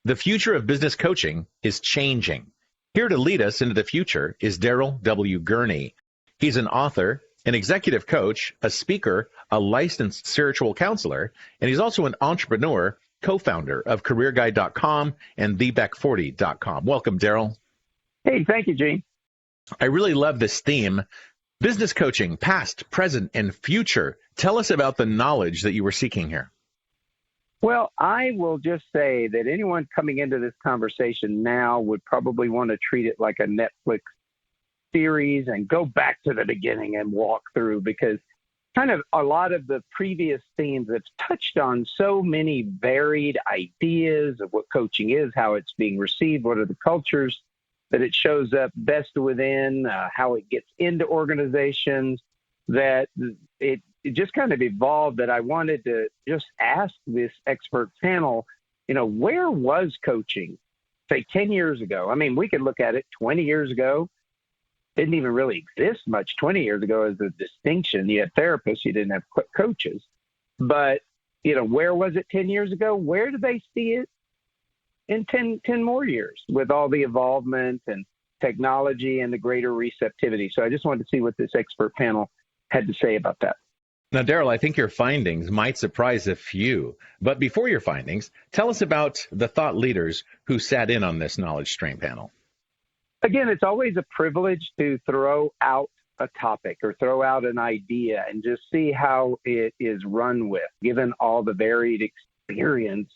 The future of business coaching is changing. Here to lead us into the future is Daryl W. Gurney. He's an author, an executive coach, a speaker, a licensed spiritual counselor, and he's also an entrepreneur, co-founder of CareerGuide.com and TheBeck40.com. Welcome, Daryl. Hey, thank you, Gene. I really love this theme. Business coaching, past, present, and future. Tell us about the knowledge that you were seeking here. Well, I will just say that anyone coming into this conversation now would probably want to treat it like a Netflix series and go back to the beginning and walk through, because kind of a lot of the previous themes have touched on so many varied ideas of what coaching is, how it's being received, what are the cultures that it shows up best within, how it gets into organizations, that it just kind of evolved that I wanted to just ask this expert panel, where was coaching, say, 10 years ago? I mean, we could look at it 20 years ago. Didn't even really exist much 20 years ago as a distinction. You had therapists, you didn't have coaches. But, where was it 10 years ago? Where do they see it in 10 more years with all the involvement and technology and the greater receptivity? So I just wanted to see what this expert panel had to say about that. Now, Daryl, I think your findings might surprise a few. But before your findings, tell us about the thought leaders who sat in on this knowledge stream panel. Again, it's always a privilege to throw out a topic or throw out an idea and just see how it is run with, given all the varied experience.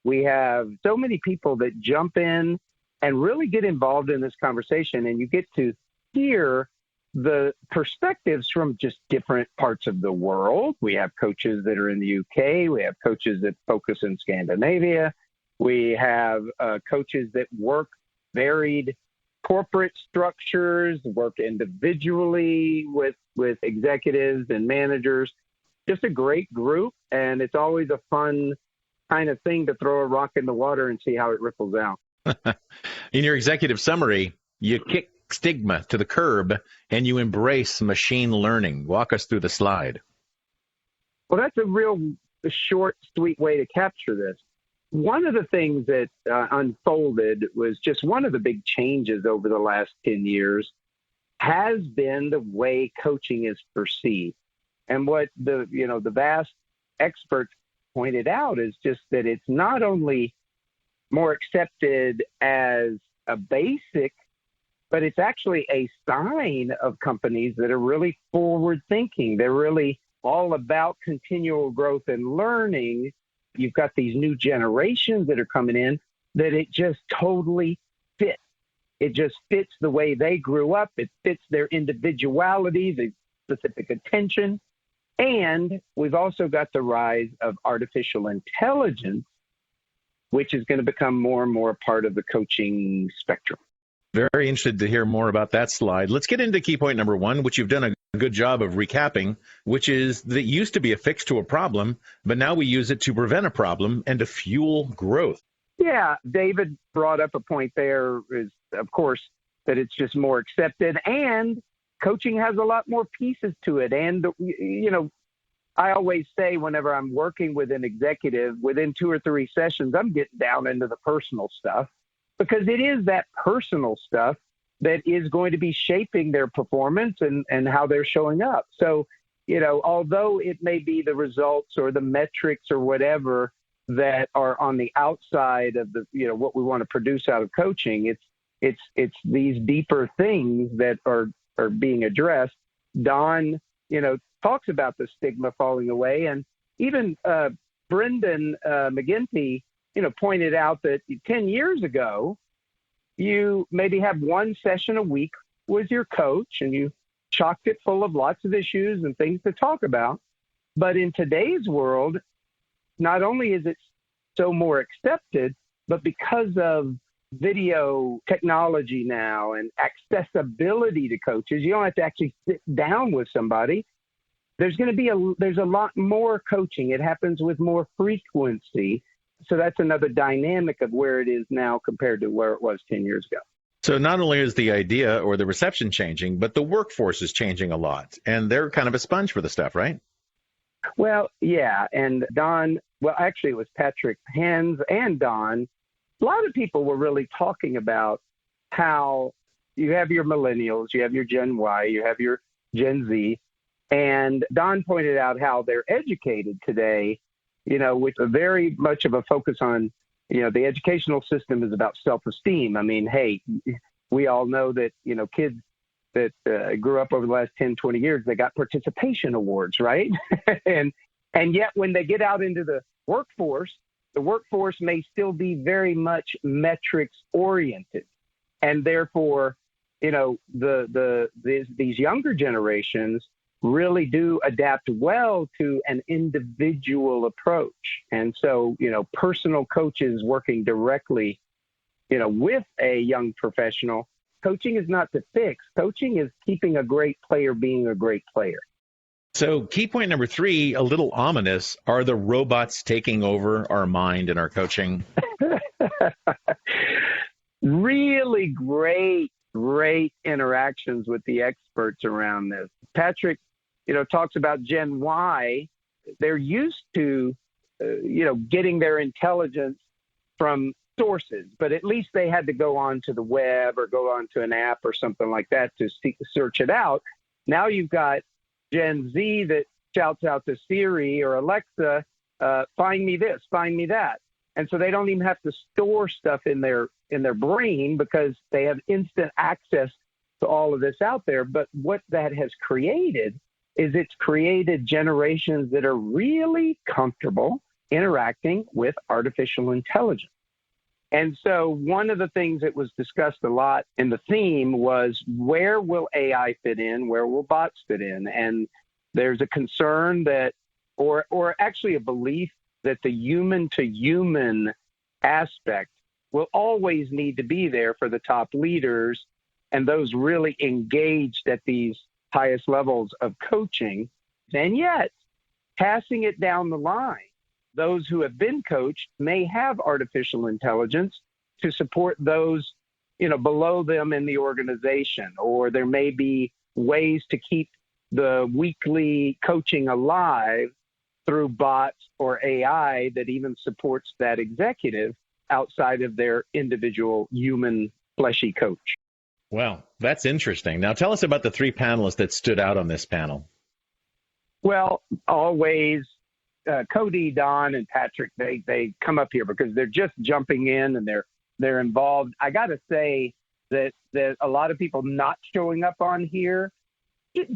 We have so many people that jump in and really get involved in this conversation, and you get to hear the perspectives from just different parts of the world. We have coaches that are in the UK. We have coaches that focus in Scandinavia. We have coaches that work varied corporate structures, work individually with executives and managers. Just a great group, and it's always a fun kind of thing to throw a rock in the water and see how it ripples out. In your executive summary, you kick stigma to the curb and you embrace machine learning. Walk us through the slide. Well, that's a real short, sweet way to capture this. One of the things that unfolded was just one of the big changes over the last 10 years has been the way coaching is perceived. And what the vast experts pointed out is just that it's not only more accepted as a basic, but it's actually a sign of companies that are really forward thinking. They're really all about continual growth and learning. You've got these new generations that are coming in that it just totally fits. It just fits the way they grew up. It fits their individuality, the specific attention. And we've also got the rise of artificial intelligence, which is going to become more and more a part of the coaching spectrum. Very interested to hear more about that slide. Let's get into key point number one, which you've done a good job of recapping, which is that it used to be a fix to a problem, but now we use it to prevent a problem and to fuel growth. Yeah, David brought up a point there is, of course, that it's just more accepted, and coaching has a lot more pieces to it. And, I always say whenever I'm working with an executive, within 2 or 3 sessions, I'm getting down into the personal stuff, because it is that personal stuff that is going to be shaping their performance and how they're showing up. So, although it may be the results or the metrics or whatever that are on the outside of the, what we want to produce out of coaching, it's these deeper things that are being addressed. Don, talks about the stigma falling away. And even Brendan McGinty, pointed out that 10 years ago, you maybe have 1 session a week with your coach and you chocked it full of lots of issues and things to talk about. But in today's world, not only is it so more accepted, but because of video technology now and accessibility to coaches, you don't have to actually sit down with somebody. There's a lot more coaching. It happens with more frequency. So that's another dynamic of where it is now compared to where it was 10 years ago. So not only is the idea or the reception changing, but the workforce is changing a lot. And they're kind of a sponge for the stuff, right? Well, yeah. And Don, well, actually it was Patrick Hans and Don a lot of people were really talking about how you have your millennials, you have your Gen Y, you have your Gen Z, and Don pointed out how they're educated today, with a very much of a focus on, the educational system is about self-esteem. I mean, hey, we all know that, kids that grew up over the last 10, 20 years, they got participation awards, right? and yet when they get out into the workforce may still be very much metrics oriented. And therefore, these younger generations really do adapt well to an individual approach. And so, personal coaches working directly, with a young professional, coaching is not to fix. Coaching is keeping a great player being a great player. So key point number 3, a little ominous, are the robots taking over our mind and our coaching? Really great interactions with the experts around this. Patrick, talks about Gen Y. They're used to, getting their intelligence from sources, but at least they had to go onto the web or go onto an app or something like that to search it out. Now you've got Gen Z that shouts out to Siri or Alexa, find me this, find me that. And so they don't even have to store stuff in their brain because they have instant access to all of this out there. But what that has created is it's created generations that are really comfortable interacting with artificial intelligence. And so one of the things that was discussed a lot in the theme was, where will AI fit in? Where will bots fit in? And there's a concern that, or actually a belief that the human to human aspect will always need to be there for the top leaders and those really engaged at these highest levels of coaching. And yet, passing it down the line, those who have been coached may have artificial intelligence to support those, below them in the organization, or there may be ways to keep the weekly coaching alive through bots or AI that even supports that executive outside of their individual human fleshy coach. Well, that's interesting. Now tell us about the 3 panelists that stood out on this panel. Well, always Cody, Don, and Patrick, they come up here because they're just jumping in and they're involved. I got to say that a lot of people not showing up on here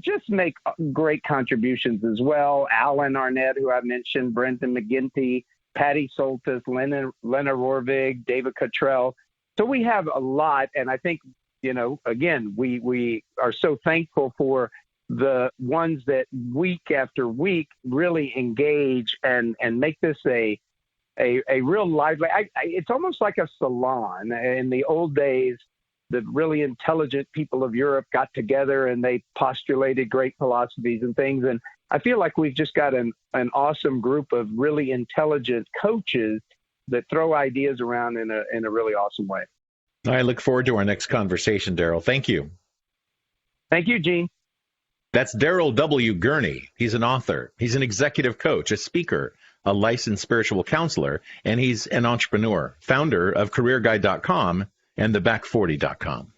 just make great contributions as well. Alan Arnett, who I mentioned, Brendan McGinty, Patty Soltis, Lena Rorvig, David Cottrell. So we have a lot, and I think, again, we are so thankful for the ones that week after week really engage and make this a real lively. It's almost like a salon. In the old days, the really intelligent people of Europe got together and they postulated great philosophies and things. And I feel like we've just got an awesome group of really intelligent coaches that throw ideas around in a really awesome way. I look forward to our next conversation, Daryl. Thank you. Thank you, Gene. That's Daryl W. Gurney. He's an author. He's an executive coach, a speaker, a licensed spiritual counselor, and he's an entrepreneur, founder of CareerGuide.com and theback40.com.